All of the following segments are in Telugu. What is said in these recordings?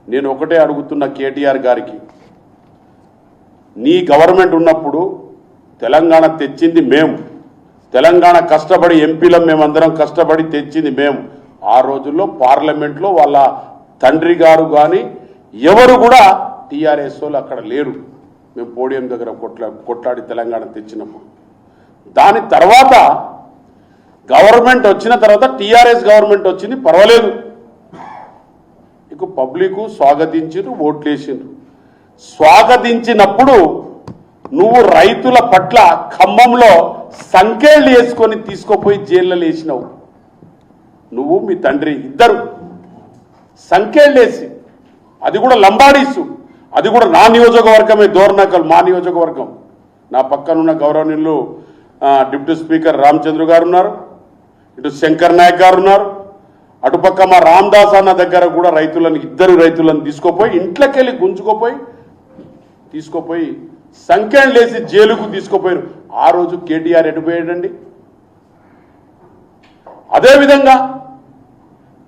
నేను ఒకటే అడుగుతున్న కేటీఆర్ గారికి, నీ గవర్నమెంట్ ఉన్నప్పుడు తెలంగాణ తెచ్చింది మేము, తెలంగాణ కష్టపడి ఎంపీలం మేమందరం కష్టపడి తెచ్చింది మేము. ఆ రోజుల్లో పార్లమెంట్లో వాళ్ళ తండ్రి గారు కానీ ఎవరు కూడా టీఆర్ఎస్ వాళ్ళు అక్కడ లేరు. మేము పోడియం దగ్గర కొట్లాడి తెలంగాణ తెచ్చినప్పుడు. దాని తర్వాత గవర్నమెంట్ వచ్చిన తర్వాత టీఆర్ఎస్ గవర్నమెంట్ వచ్చింది, పర్వాలేదు, ఇక పబ్లిక్ స్వాగతించారు, ఓట్లేసిండ్రు. స్వాగతించినప్పుడు నువ్వు రైతుల పట్ల ఖమ్మంలో సంకేళ్ళు వేసుకొని తీసుకుపోయి జైల్లో వేసినావు. నువ్వు మీ తండ్రి ఇద్దరు సంకేళ్ళు వేసి, అది కూడా లంబాడీసు, అది కూడా నా నియోజకవర్గమే, దోర్నాకల్ మా నియోజకవర్గం. నా పక్కనున్న గౌరవనీయులు డిప్యూటీ స్పీకర్ రామచంద్ర గారు ఉన్నారు, ఇటు శంకర్ నాయక్ గారు ఉన్నారు, అటుపక్క మా రామదాస్ అన్న దగ్గర కూడా ఇద్దరు రైతులను తీసుకుపోయి ఇంట్లోకెళ్ళి గుంజుకుపోయి తీసుకుపోయి సంఖ్యలు లేసి జైలుకు తీసుకుపోయారు. ఆ రోజు కేటీఆర్ ఎటుపోయాడండి? అదేవిధంగా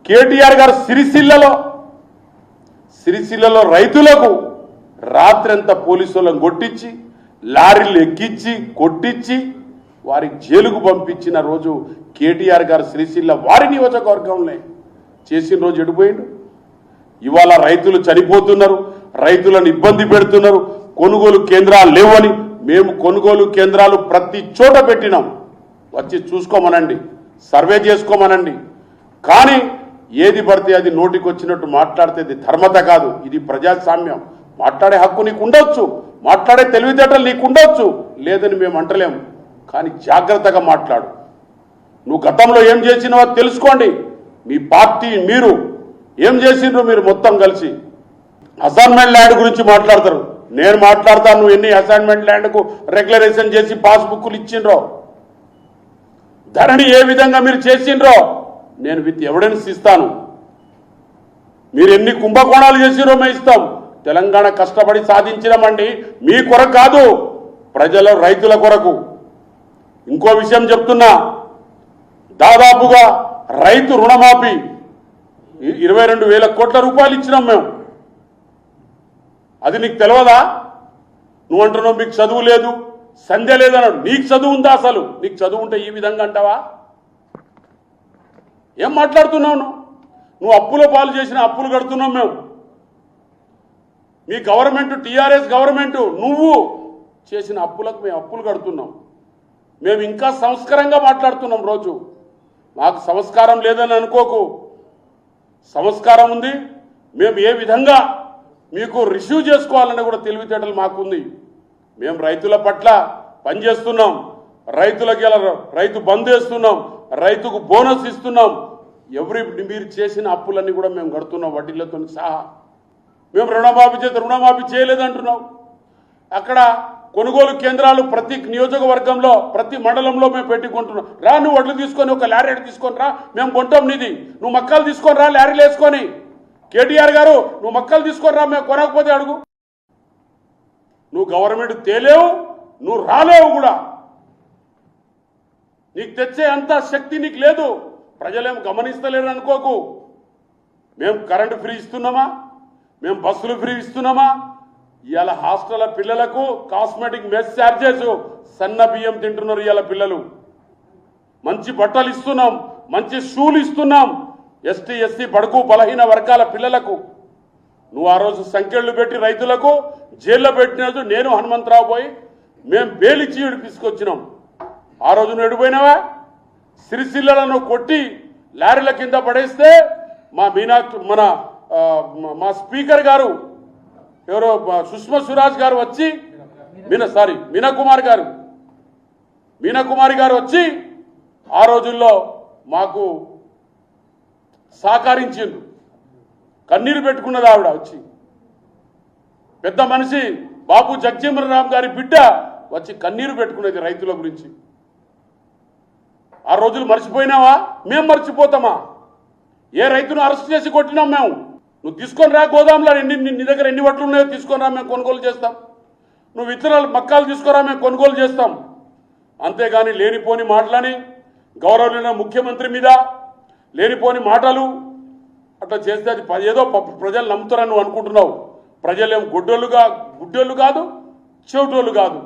కేటీఆర్ గారు సిరిసిల్లలో రైతులకు రాత్రంతా పోలీసులను కొట్టించి లారీలు ఎక్కించి కొట్టించి వారికి జైలుకు పంపించిన రోజు కేటీఆర్ గారు సిరిసిల్ల వారి నియోజకవర్గంలో చేసిన రోజు ఎడిపోయిండు. ఇవాళ రైతులు చనిపోతున్నారు, రైతులను ఇబ్బంది పెడుతున్నారు, కొనుగోలు కేంద్రాలు లేవని మేము కొనుగోలు కేంద్రాలు ప్రతి చోట పెట్టినాం. వచ్చి చూసుకోమనండి, సర్వే చేసుకోమనండి. కానీ ఏది పడితే అది నోటికి వచ్చినట్టు మాట్లాడితే ఇది ధర్మత కాదు, ఇది ప్రజాస్వామ్యం. మాట్లాడే హక్కు నీకు ఉండొచ్చు, మాట్లాడే తెలివితేటలు నీకు ఉండొచ్చు, లేదని మేము అంటలేము. కానీ జాగ్రత్తగా మాట్లాడు. నువ్వు గతంలో ఏం చేసినావో తెలుసుకోండి. మీ పార్టీ మీరు ఏం చేసిండ్రు? మీరు మొత్తం కలిసి అసైన్మెంట్ ల్యాండ్ గురించి మాట్లాడతారు. నేను మాట్లాడతాను, నువ్వు ఎన్ని అసైన్మెంట్ ల్యాండ్కు రెగ్యులరేషన్ చేసి పాస్బుక్లు ఇచ్చిండ్రో, ధరణి ఏ విధంగా మీరు చేసిండ్రో నేను విత్ ఎవిడెన్స్ ఇస్తాను. మీరు ఎన్ని కుంభకోణాలు చేసిరో మేము ఇస్తాం. తెలంగాణ కష్టపడి సాధించినామండి, మీ కొరకు కాదు, ప్రజల రైతుల కొరకు. ఇంకో విషయం చెప్తున్నా, దాదాపుగా రైతు రుణమాఫీ 22,000 కోట్ల రూపాయలు ఇచ్చినాం మేము. అది నీకు తెలియదా? నువ్వు అంటున్నావు మీకు చదువు లేదు, సంధ్య లేదన్నాడు. నీకు చదువు ఉందా? అసలు నీకు చదువు ఉంటే ఈ విధంగా అంటావా? ఏం మాట్లాడుతున్నావు నువ్వు? అప్పుల పాలు చేసిన అప్పులు కడుతున్నాం మేము. మీ గవర్నమెంట్ టీఆర్ఎస్ గవర్నమెంట్ నువ్వు చేసిన అప్పులకు మేము అప్పులు కడుతున్నాం. మేము ఇంకా సంస్కారంగా మాట్లాడుతున్నాం. రోజు మాకు సంస్కారం లేదని అనుకోకు, సంస్కారం ఉంది. మేము ఏ విధంగా మీకు రిసీవ్ చేసుకోవాలని కూడా తెలివితేటలు మాకుంది. మేము రైతుల పట్ల పనిచేస్తున్నాం, రైతులకి రైతు బంద్ చేస్తున్నాం, రైతుకు బోనస్ ఇస్తున్నాం. మీరు చేసిన అప్పులన్నీ కూడా మేము కడుతున్నాం, వడ్డీలతో సహా. మేము రుణమాఫీ చేయలేదంటున్నాం. అక్కడ కొనుగోలు కేంద్రాలు ప్రతి నియోజకవర్గంలో ప్రతి మండలంలో మేము పెట్టుకుంటున్నాం. రా, నువ్వు వడ్లు తీసుకొని ఒక లారీ తీసుకొని రా, మేము కొంటాం నీది. నువ్వు మక్కలు తీసుకొని రా, లారీలు వేసుకొని. కేటీఆర్ గారు, నువ్వు మక్కలు తీసుకొని రా, మేము కొనకపోతే అడుగు. నువ్వు గవర్నమెంట్ తేలేవు, నువ్వు రాలేవు కూడా. నీకు తెచ్చే అంత శక్తి నీకు లేదు. ప్రజలేం గమనిస్తలేరు అనుకోకు. మేము కరెంటు ఫ్రీ ఇస్తున్నామా? మేము బస్సులు ఫ్రీ ఇస్తున్నామా? ఇవాళ హాస్టల్ పిల్లలకు కాస్మెటిక్ మెస్ ఛార్జెస్, సన్న బియ్యం తింటున్నారు ఇవాళ పిల్లలు. మంచి బట్టలు ఇస్తున్నాం, మంచి షూలు ఇస్తున్నాం ఎస్టీ ఎస్సీ బడుగు బలహీన వర్గాల పిల్లలకు. నువ్వు ఆ రోజు సంఖ్యలు పెట్టి రైతులకు జైల్లో పెట్టినది నేను హనుమంతరావు పోయి మేము బేలిచ్చి తీసుకొచ్చినాం. ఆ రోజు నువ్వు ఎడిపోయినావా? సిరిసిల్లను కొట్టి లారీల కింద పడేస్తే మా స్పీకర్ గారు ఎవరో సుష్మా స్వరాజ్ గారు వచ్చి మీనాకుమారి గారు వచ్చి ఆ రోజుల్లో మాకు సహకరించిండ్రు. కన్నీరు పెట్టుకున్నది ఆవిడ వచ్చి. పెద్ద మనిషి బాబు జగజీవన్ గారి బిడ్డ వచ్చి కన్నీరు పెట్టుకునేది రైతుల గురించి. ఆ రోజులు మర్చిపోయినావా? మేము మర్చిపోతామా? ఏ రైతును అరెస్ట్ చేసి కొట్టినాం మేము? నువ్వు తీసుకొని రా, గోదాంలో నీ దగ్గర ఎన్ని వడ్లు ఉన్నాయో తీసుకొని రా, మేము కొనుగోలు చేస్తాం. నువ్వు విత్తనాలు మక్కాలు తీసుకురా, మేము కొనుగోలు చేస్తాం. అంతేగాని లేనిపోని మాటలని గౌరవనీయ ముఖ్యమంత్రి మీద లేనిపోని మాటలు అట్లా చేస్తే అది ఏదో ప్రజలు నమ్ముతారని నువ్వు అనుకుంటున్నావు. ప్రజలేం గుడ్డోళ్ళు కాదు, చెవిటోళ్ళు కాదు.